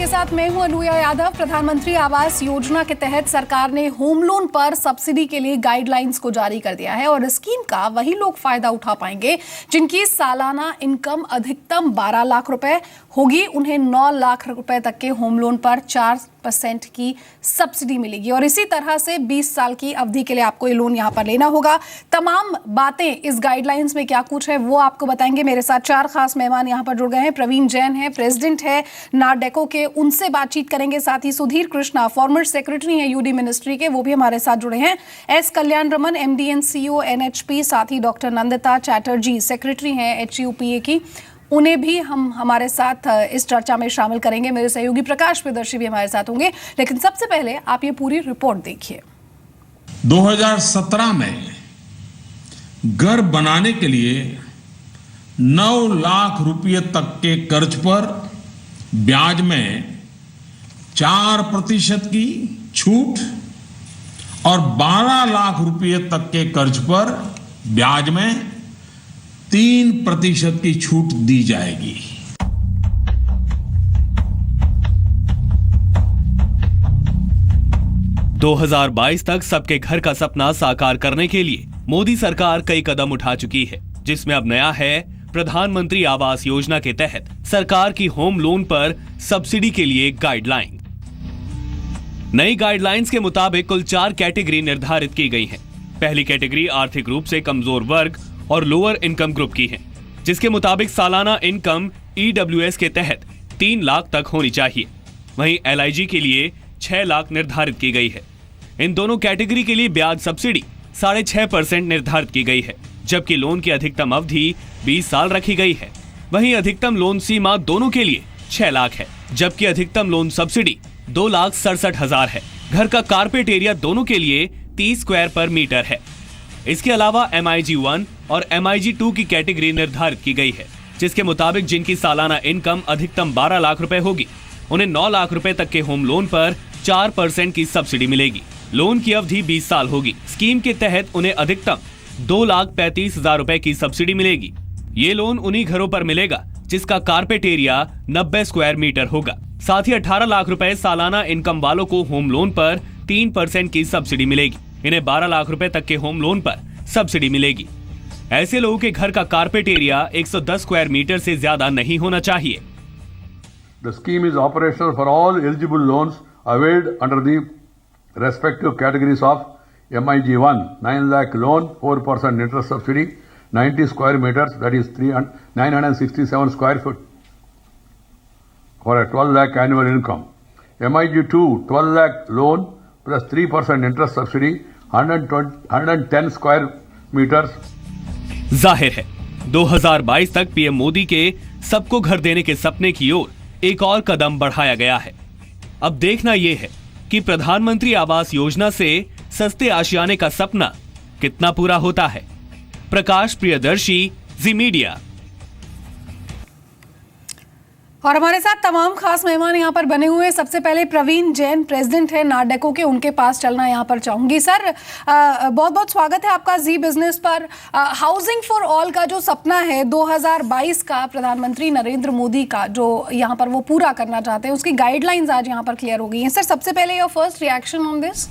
आपके साथ मैं हूं अनुया यादव। प्रधानमंत्री आवास योजना के तहत सरकार ने होम लोन पर सब्सिडी के लिए गाइडलाइंस को जारी कर दिया है और स्कीम का वही लोग फायदा उठा पाएंगे जिनकी सालाना इनकम अधिकतम 12 लाख रुपए होगी। उन्हें 9 लाख रुपए तक के होम लोन पर 4% की सब्सिडी मिलेगी और इसी तरह से 20 साल की अवधि के लिए आपको ये लोन यहाँ पर लेना होगा। तमाम बातें इस गाइडलाइंस में क्या कुछ है वो आपको बताएंगे। मेरे साथ 4 खास मेहमान यहाँ पर जुड़ गए हैं। प्रवीण जैन है, प्रेसिडेंट है नारडेको के, उनसे बातचीत करेंगे। साथ ही सुधीर कृष्णा, फॉर्मर सेक्रेटरी है यूडी मिनिस्ट्री के, वो भी हमारे साथ जुड़े हैं। S Kalyan Raman, MD and CEO NHP, साथ ही डॉक्टर नंदिता चैटर्जी, सेक्रेटरी हैं HUPA की, उन्हें भी हम हमारे साथ इस चर्चा में शामिल करेंगे। मेरे सहयोगी प्रकाश प्रियदर्शी भी हमारे साथ होंगे। लेकिन सबसे पहले आप ये पूरी रिपोर्ट देखिए। 2017 में घर बनाने के लिए 9 लाख रुपए तक के कर्ज पर ब्याज में 4% की छूट और 12 लाख रुपए तक के कर्ज पर ब्याज में 3% की छूट दी जाएगी। दो 2022 तक सबके घर का सपना साकार करने के लिए मोदी सरकार कई कदम उठा चुकी है, जिसमें अब नया है प्रधानमंत्री आवास योजना के तहत सरकार की होम लोन पर सब्सिडी के लिए गाइडलाइन। नई गाइडलाइंस के मुताबिक कुल 4 कैटेगरी निर्धारित की गई हैं। पहली कैटेगरी आर्थिक रूप से कमजोर वर्ग और लोअर इनकम ग्रुप की है, जिसके मुताबिक सालाना इनकम EWS के तहत 3 लाख तक होनी चाहिए। वहीं LIG के लिए 6 लाख निर्धारित की गई है। इन दोनों कैटेगरी के लिए ब्याज सब्सिडी 6.5% निर्धारित की गई है, जबकि लोन की अधिकतम अवधि 20 साल रखी गई है। वहीं अधिकतम लोन सीमा दोनों के लिए 6 लाख है, जबकि अधिकतम लोन सब्सिडी 2,67,000 है। घर का कारपेट एरिया दोनों के लिए 30 स्क्वायर पर मीटर है। इसके अलावा MIG 1 और MIG 2 की कैटेगरी निर्धारित की गई है, जिसके मुताबिक जिनकी सालाना इनकम अधिकतम 12 लाख रुपए होगी, उन्हें 9 लाख रुपए तक के होम लोन पर 4% की सब्सिडी मिलेगी। लोन की अवधि 20 साल होगी। स्कीम के तहत उन्हें अधिकतम 2,35,000 रुपए की सब्सिडी मिलेगी। ये लोन उन्हीं घरों पर मिलेगा जिसका कारपेट एरिया 90 स्क्वायर मीटर होगा। साथ ही 18 लाख रुपए सालाना इनकम वालों को होम लोन पर 3% की सब्सिडी मिलेगी। इन्हें 12 लाख रुपए तक के होम लोन पर सब्सिडी मिलेगी। ऐसे लोगों के घर का कारपेट एरिया 110 स्क्वायर मीटर से ज्यादा नहीं होना चाहिए। The scheme is operational for all eligible loans availed under the respective categories of MIG 1 9 lakh loan, 4% interest subsidy, 90 square meters, that is 967 square feet for a 12 lakh annual income. MIG 2 12 lakh loan plus 3% interest subsidy, 110 square metres. जाहिर है 2022 तक PM Modi के सबको घर देने के सपने की ओर एक और कदम बढ़ाया गया है। अब देखना यह है कि प्रधानमंत्री आवास योजना से सस्ते आशियाने का सपना कितना पूरा होता है। प्रकाश प्रियदर्शी, जी मीडिया। और हमारे साथ तमाम खास मेहमान यहाँ पर बने हुए हैं। सबसे पहले प्रवीण जैन, प्रेसिडेंट है नारडेको के, उनके पास चलना यहाँ पर चाहूंगी। सर, बहुत बहुत स्वागत है आपका जी बिजनेस पर। हाउसिंग फॉर ऑल का जो सपना है 2022 का प्रधानमंत्री नरेंद्र मोदी का, जो यहाँ पर वो पूरा करना चाहते हैं, उसकी गाइडलाइंस आज यहाँ पर क्लियर हो गई हैं। सर, सबसे पहले your first reaction on this.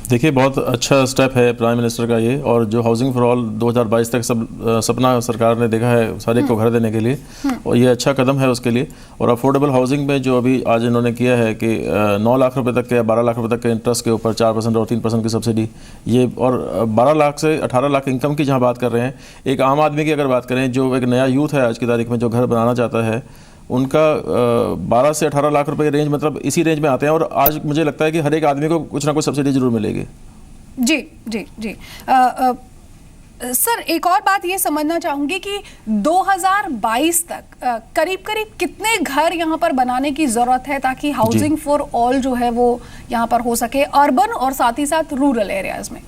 देखिए, बहुत अच्छा स्टेप है प्राइम मिनिस्टर का ये, और जो हाउसिंग फॉर ऑल 2022 तक सब सपना सरकार ने देखा है सारे को घर देने के लिए, और ये अच्छा कदम है उसके लिए। और अफोर्डेबल हाउसिंग में जो अभी आज इन्होंने किया है कि 9 लाख रुपए तक के या 12 लाख रुपए तक के इंटरेस्ट के ऊपर 4% और 3% की सब्सिडी, ये, और 12 लाख से 18 लाख इनकम की जहाँ बात कर रहे हैं, एक आम आदमी की अगर बात करें, जो एक नया यूथ है आज की तारीख में जो घर बनाना चाहता है, उनका 12 से 18 लाख रुपए के रेंज, मतलब इसी रेंज में आते हैं। और आज मुझे लगता है कि हर एक आदमी को कुछ ना कुछ सब्सिडी जरूर मिलेगी। जी जी जी। सर, एक और बात ये समझना चाहूंगी कि 2022 तक करीब करीब कितने घर यहाँ पर बनाने की जरूरत है ताकि हाउसिंग फॉर ऑल जो है वो यहाँ पर हो सके, अर्बन और साथ ही साथ रूरल एरियाज में?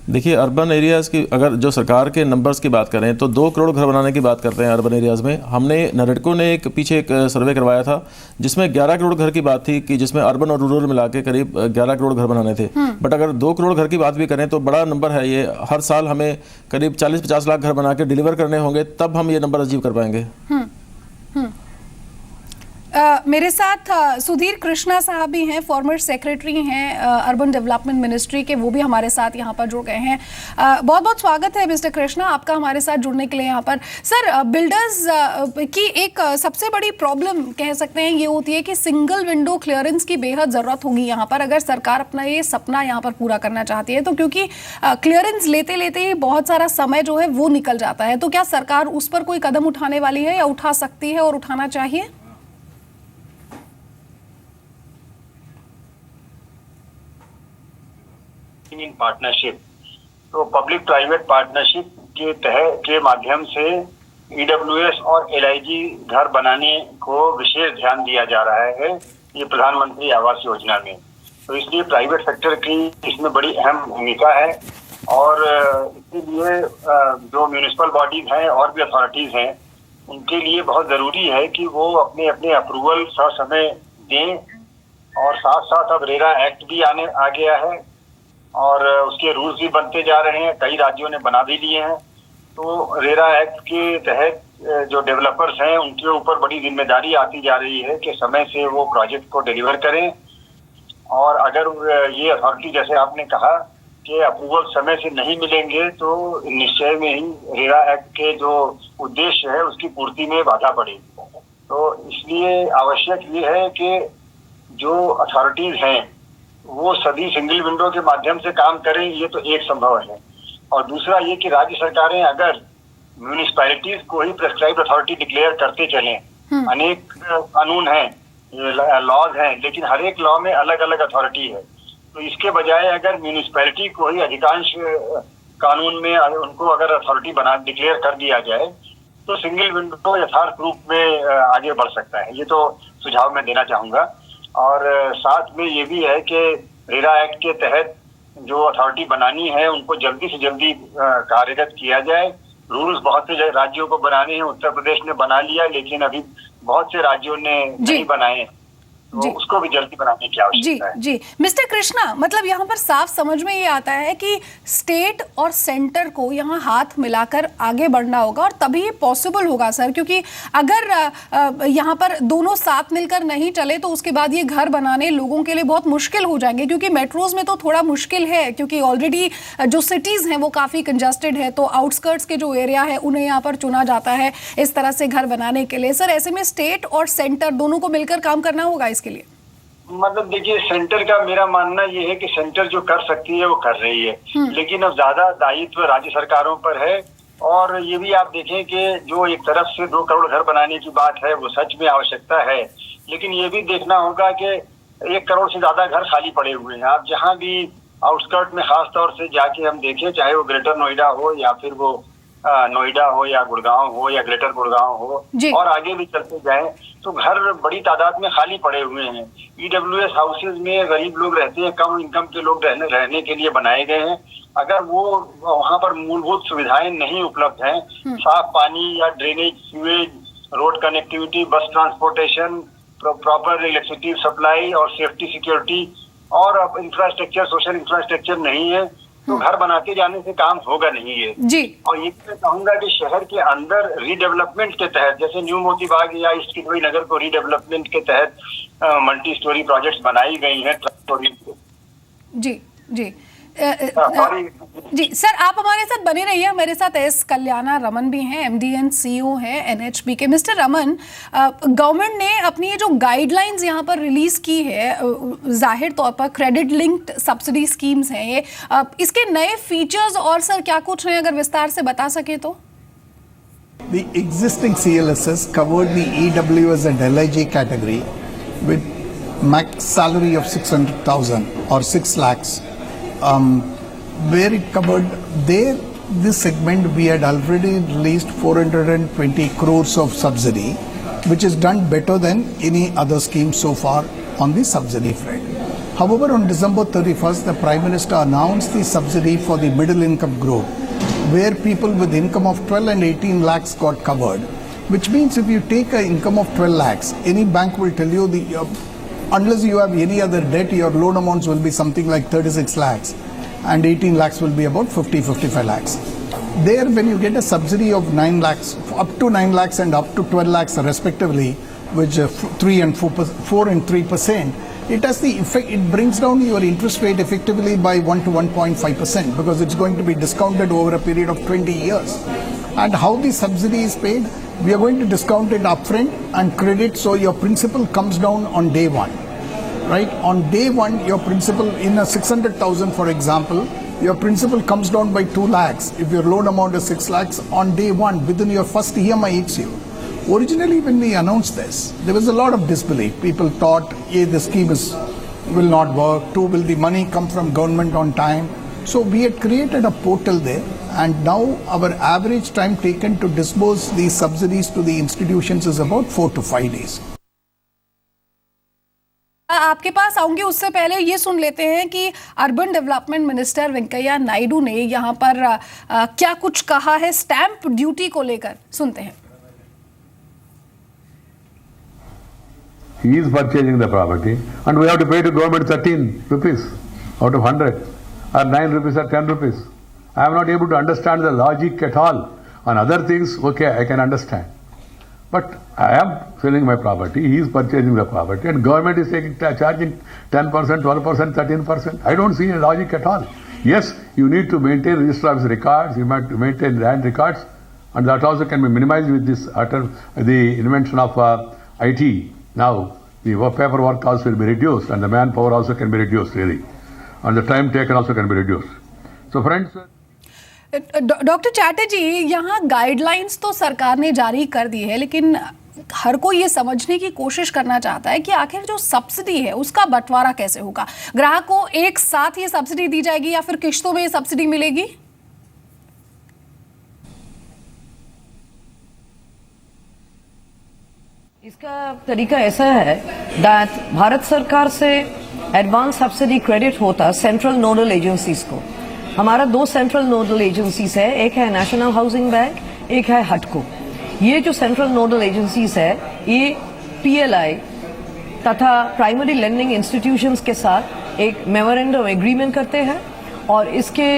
देखिए, अर्बन एरियाज़ की अगर जो सरकार के नंबर्स की बात करें तो 2 करोड़ घर बनाने की बात करते हैं अर्बन एरियाज़ में। हमने नरेडको ने पीछे एक सर्वे करवाया था जिसमें 11 करोड़ घर की बात थी कि जिसमें अर्बन और रूरल मिला के करीब 11 करोड़ घर बनाने थे। बट अगर 2 करोड़ घर की बात भी करें तो बड़ा नंबर है ये। हर साल हमें करीब 40-50 लाख घर बना के डिलीवर करने होंगे, तब हम ये नंबर अचीव कर पाएंगे। मेरे साथ सुधीर कृष्णा साहब भी हैं, फॉर्मर सेक्रेटरी हैं अर्बन डेवलपमेंट मिनिस्ट्री के, वो भी हमारे साथ यहाँ पर जुड़ गए हैं। बहुत बहुत स्वागत है मिस्टर कृष्णा आपका हमारे साथ जुड़ने के लिए यहाँ पर। सर, बिल्डर्स की एक सबसे बड़ी प्रॉब्लम कह सकते हैं ये होती है कि सिंगल विंडो क्लियरेंस की बेहद ज़रूरत होगी यहाँ पर, अगर सरकार अपना ये सपना यहाँ पर पूरा करना चाहती है तो, क्योंकि क्लियरेंस लेते लेते ही बहुत सारा समय जो है वो निकल जाता है। तो क्या सरकार उस पर कोई कदम उठाने वाली है या उठा सकती है और उठाना चाहिए? इन पार्टनरशिप, तो पब्लिक प्राइवेट पार्टनरशिप के माध्यम से ईडब्ल्यूएस और एलआईजी घर बनाने को विशेष ध्यान दिया जा रहा है ये प्रधानमंत्री आवास योजना में। तो इसलिए प्राइवेट सेक्टर की इसमें बड़ी अहम भूमिका है और इसलिए जो म्यूनिसिपल बॉडीज हैं और भी अथॉरिटीज हैं उनके लिए बहुत ज़रूरी है कि वो अपने अपने अप्रूवल समय दें। और साथ साथ अब रेरा एक्ट भी आ गया है और उसके रूल्स भी बनते जा रहे हैं, कई राज्यों ने बना भी लिए हैं। तो रेरा एक्ट के तहत जो डेवलपर्स हैं उनके ऊपर बड़ी जिम्मेदारी आती जा रही है कि समय से वो प्रोजेक्ट को डिलीवर करें। और अगर ये अथॉरिटी, जैसे आपने कहा कि अप्रूवल समय से नहीं मिलेंगे तो निश्चय में ही रेरा एक्ट के जो उद्देश्य है उसकी पूर्ति में बाधा पड़ेगी। तो इसलिए आवश्यक ये है कि जो अथॉरिटीज हैं वो सभी सिंगल विंडो के माध्यम से काम करें, ये तो एक संभव है। और दूसरा ये कि राज्य सरकारें अगर म्यूनिसिपैलिटीज को ही प्रेस्क्राइब्ड अथॉरिटी डिक्लेयर करते चलें, अनेक कानून हैं, लॉज हैं, लेकिन हर एक लॉ में अलग अलग अथॉरिटी है। तो इसके बजाय अगर म्यूनिसिपैलिटी को ही अधिकांश कानून में उनको अगर अथॉरिटी डिक्लेयर कर दिया जाए तो सिंगल विंडो यथार्थ रूप में आगे बढ़ सकता है। ये तो सुझाव मैं देना चाहूँगा। और साथ में ये भी है कि रेरा एक्ट के तहत जो अथॉरिटी बनानी है उनको जल्दी से जल्दी कार्यरत किया जाए। रूल्स बहुत से राज्यों को बनाने हैं, उत्तर प्रदेश ने बना लिया लेकिन अभी बहुत से राज्यों ने नहीं बनाए, तो उसको भी जल्दी बनाने की आवश्यकता है। जी मिस्टर कृष्णा, मतलब यहाँ पर साफ समझ में ये आता है कि स्टेट और सेंटर को यहाँ हाथ मिलाकर आगे बढ़ना होगा और तभी ये पॉसिबल होगा सर, क्योंकि अगर यहाँ पर दोनों साथ मिलकर नहीं चले तो उसके बाद ये घर बनाने लोगों के लिए बहुत मुश्किल हो जाएंगे। क्योंकि मेट्रोज में तो थोड़ा मुश्किल है क्योंकि ऑलरेडी जो सिटीज हैं वो काफी कंजस्टेड है, तो आउटस्कर्ट्स के जो एरिया है उन्हें यहाँ पर चुना जाता है इस तरह से घर बनाने के लिए। सर, ऐसे में स्टेट और सेंटर दोनों को मिलकर काम करना होगा इसके लिए। मतलब देखिए, सेंटर का मेरा मानना ये है कि सेंटर जो कर सकती है वो कर रही है, लेकिन अब ज्यादा दायित्व राज्य सरकारों पर है। और ये भी आप देखें कि जो एक तरफ से 2 करोड़ घर बनाने की बात है वो सच में आवश्यकता है, लेकिन ये भी देखना होगा कि 1 करोड़ से ज्यादा घर खाली पड़े हुए हैं। आप जहाँ भी आउटस्कर्ट में खास तौर से जाके हम देखें, चाहे वो ग्रेटर नोएडा हो या फिर वो नोएडा हो या गुड़गांव हो या ग्रेटर गुड़गांव हो और आगे भी चलते जाएं, तो घर बड़ी तादाद में खाली पड़े हुए हैं। ईडब्ल्यूएस हाउसेज में गरीब लोग रहते हैं, कम इनकम के लोग रहने के लिए बनाए गए हैं। अगर वो वहाँ पर मूलभूत सुविधाएं नहीं उपलब्ध हैं, साफ पानी या ड्रेनेज, सीवेज, रोड कनेक्टिविटी, बस ट्रांसपोर्टेशन, प्रॉपर इलेक्ट्रिसिटी सप्लाई और सेफ्टी सिक्योरिटी और अब इंफ्रास्ट्रक्चर, सोशल इंफ्रास्ट्रक्चर नहीं है, तो घर बनाते जाने से काम होगा नहीं है जी। और ये मैं कहूंगा कि शहर के अंदर रीडेवलपमेंट के तहत, जैसे न्यू मोती बाग या ईस्ट किदवई नगर को रीडेवलपमेंट के तहत मल्टी स्टोरी प्रोजेक्ट्स बनाई गई हैं। जी जी जी सर, आप हमारे साथ बने रहिए। हमारे साथ एस कल्याणा रमन भी हैं, एमडी एंड सीईओ हैं एनएचबी के। मिस्टर रमन, गवर्नमेंट ने अपनी ये जो गाइडलाइंस यहाँ पर रिलीज की है, जाहिर तौर पर क्रेडिट लिंक्ड सब्सिडी स्कीम्स हैं ये, इसके नए फीचर्स और सर क्या कुछ हैं, अगर विस्तार से बता सके तो। The existing CLSS covered the EWS and LIG category with max salary of 600,000 or 6 lakhs. Where it covered there, this segment we had already released 420 crores of subsidy, which is done better than any other scheme so far on the subsidy front. However, on December 31st, the Prime Minister announced the subsidy for the middle income group, where people with income of 12 and 18 lakhs got covered. Which means if you take an income of 12 lakhs, any bank will tell you unless you have any other debt, your loan amounts will be something like 36 lakhs and 18 lakhs will be about 55 lakhs. There, when you get a subsidy of 9 lakhs, up to 9 lakhs and up to 12 lakhs respectively, which 4 and 3%, it has the effect, it brings down your interest rate effectively by 1 to 1.5% because it's going to be discounted over a period of 20 years. And how the subsidy is paid, we are going to discount it upfront and credit, so your principal comes down on day one. Right? On day one, your principal in a 600,000, for example, your principal comes down by 2 lakhs. If your loan amount is 6 lakhs, on day one, within your first EMI hits you. Originally, when we announced this, there was a lot of disbelief. People thought, A, the scheme will not work. 2, will the money come from government on time? So we had created a portal there, and now our average time taken to disburse these subsidies to the institutions is about 4 to 5 days. आपके पास आऊंगी, उससे पहले ये सुन लेते हैं कि urban development minister Venkaiah Naidu ने यहाँ पर क्या कुछ कहा है स्टैंप ड्यूटी को लेकर। सुनते हैं। He is purchasing the property and we have to pay to government 13 rupees out of 100 or 9 rupees or 10 rupees. I am not able to understand the logic at all. On other things, okay, I can understand. But I am selling my property, he is purchasing the property and government is charging 10%, 12%, 13%. I don't see a logic at all. Yes, you need to maintain register office records, you have to maintain land records, and that also can be minimized with this the invention of IT. Now, the paperwork also will be reduced and the manpower also can be reduced really. And the time taken also can be reduced. So friends, doctor Chatterjee, यहाँ guidelines तो सरकार ने जारी कर दी है, लेकिन हर कोई ये समझने की कोशिश करना चाहता है कि आखिर जो सब्सिडी है उसका बंटवारा कैसे होगा। ग्राहक को एक साथ ये सब्सिडी दी जाएगी या फिर किश्तों में ये सब्सिडी मिलेगी? इसका तरीका ऐसा है दैट भारत सरकार से एडवांस सब्सिडी क्रेडिट होता सेंट्रल नोडल एजेंसीज को। हमारा 2 सेंट्रल नोडल एजेंसीज है, एक है नेशनल हाउसिंग बैंक, एक है हटको। ये जो सेंट्रल नोडल एजेंसीज है ये पीएलआई तथा प्राइमरी लेंडिंग इंस्टीट्यूशंस के साथ एक मेमोरेंडम एग्रीमेंट करते हैं और इसके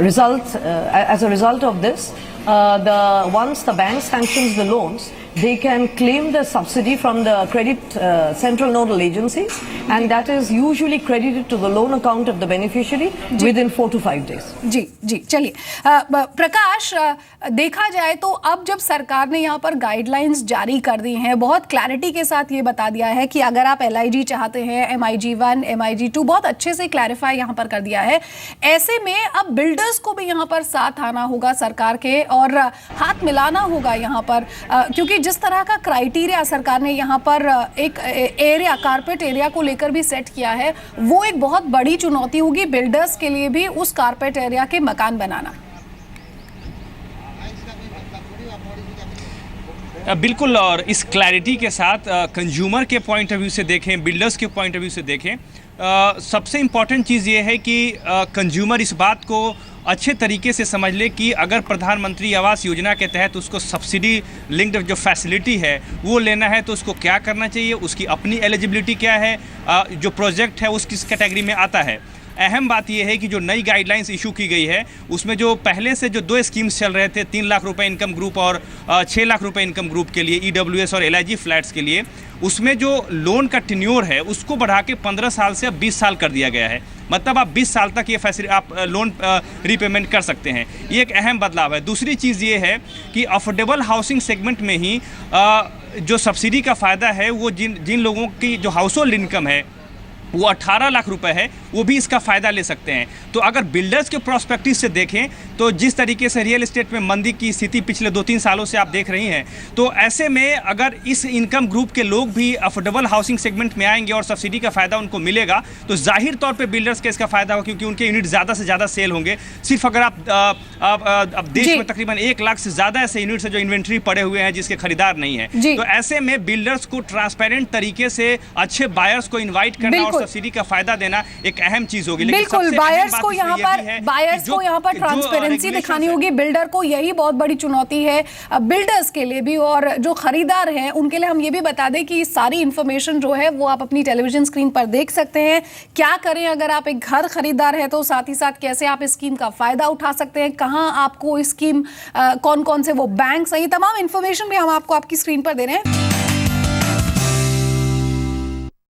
result as a result of this once the bank sanctions the loans, they can claim the subsidy from the credit central nodal agencies, and that is usually credited to the loan account of the beneficiary within 4 to 5 days. जी जी, चलिए प्रकाश, देखा जाए तो अब जब सरकार ने यहाँ पर गाइडलाइंस जारी कर दी हैं, बहुत क्लैरिटी के साथ ये बता दिया है कि अगर आप LIG चाहते हैं, MIG1, MIG2 बहुत अच्छे से क्लैरिफाई यहाँ पर कर दिया है। ऐसे में अब बिल्डर्स को भी यहाँ पर साथ आना होगा सरकार के और हाथ मिलाना होगा यहाँ पर, क्योंकि जिस तरह का क्राइटेरिया सरकार ने यहाँ पर एक एरिया, कारपेट एरिया को लेकर भी सेट किया है, वो एक बहुत बड़ी चुनौती होगी बिल्डर्स के लिए भी उस कारपेट एरिया के मकान बनाना। बिल्कुल, और इस क्लैरिटी के साथ कंज्यूमर के पॉइंट ऑफ व्यू से देखें, बिल्डर्स के पॉइंट ऑफ व्यू से देखें, सबसे इम्पॉर्टेंट चीज़ ये है कि कंज्यूमर इस बात को अच्छे तरीके से समझ ले कि अगर प्रधानमंत्री आवास योजना के तहत उसको सब्सिडी लिंक्ड जो फैसिलिटी है वो लेना है तो उसको क्या करना चाहिए, उसकी अपनी एलिजिबिलिटी क्या है, जो प्रोजेक्ट है उस किस कैटेगरी में आता है। अहम बात यह है कि जो नई गाइडलाइंस इशू की गई है उसमें जो पहले से जो 2 स्कीम्स चल रहे थे, 3 लाख रुपए इनकम ग्रुप और 6 लाख रुपए इनकम ग्रुप के लिए, EWS और LIG फ्लैट्स के लिए, उसमें जो लोन का टेन्योर है उसको बढ़ा के 15 साल से अब 20 साल कर दिया गया है। मतलब आप 20 साल तक ये फैसिलिटी आप लोन रीपेमेंट कर सकते हैं। ये एक अहम बदलाव है। दूसरी चीज़ ये है कि अफोर्डेबल हाउसिंग सेगमेंट में ही जो सब्सिडी का फ़ायदा है वो जिन लोगों की जो हाउस होल्ड इनकम है वो 18 लाख रुपए है वो भी इसका फ़ायदा ले सकते हैं। तो अगर बिल्डर्स के प्रोस्पेक्टिव से देखें तो जिस तरीके से रियल एस्टेट में मंदी की स्थिति पिछले 2-3 सालों से आप देख रही हैं, तो ऐसे में अगर इस इनकम ग्रुप के लोग भी अफोर्डेबल हाउसिंग सेगमेंट में आएंगे और सब्सिडी का फ़ायदा उनको मिलेगा, तो जाहिर तौर पे बिल्डर्स के इसका फ़ायदा होगा, क्योंकि उनके यूनिट ज़्यादा से ज़्यादा सेल होंगे। सिर्फ अगर आप देश में तकरीबन 1 लाख से ज़्यादा ऐसे यूनिट्स हैं जो इन्वेंट्री पड़े हुए हैं जिसके खरीदार नहीं है, तो ऐसे में बिल्डर्स को ट्रांसपेरेंट तरीके से अच्छे बायर्स को इन्वाइट करना और सब्सिडी का फायदा देना एक अहम चीज होगी। बिल्कुल, बायर्स को यहाँ पर ट्रांसपेरेंसी दिखानी होगी। बिल्डर को यही बहुत बड़ी चुनौती है, बिल्डर्स के लिए भी, और जो खरीदार हैं उनके लिए हम ये भी बता दें कि सारी इंफॉर्मेशन जो है वो आप अपनी टेलीविजन स्क्रीन पर देख सकते हैं। क्या करें अगर आप एक घर खरीदार है, तो साथ ही साथ कैसे आप इस स्कीम का फायदा उठा सकते हैं, कहां आपको इस स्कीम, कौन कौन से वो बैंक, सही तमाम इंफॉर्मेशन भी हम आपको आपकी स्क्रीन पर दे रहे हैं।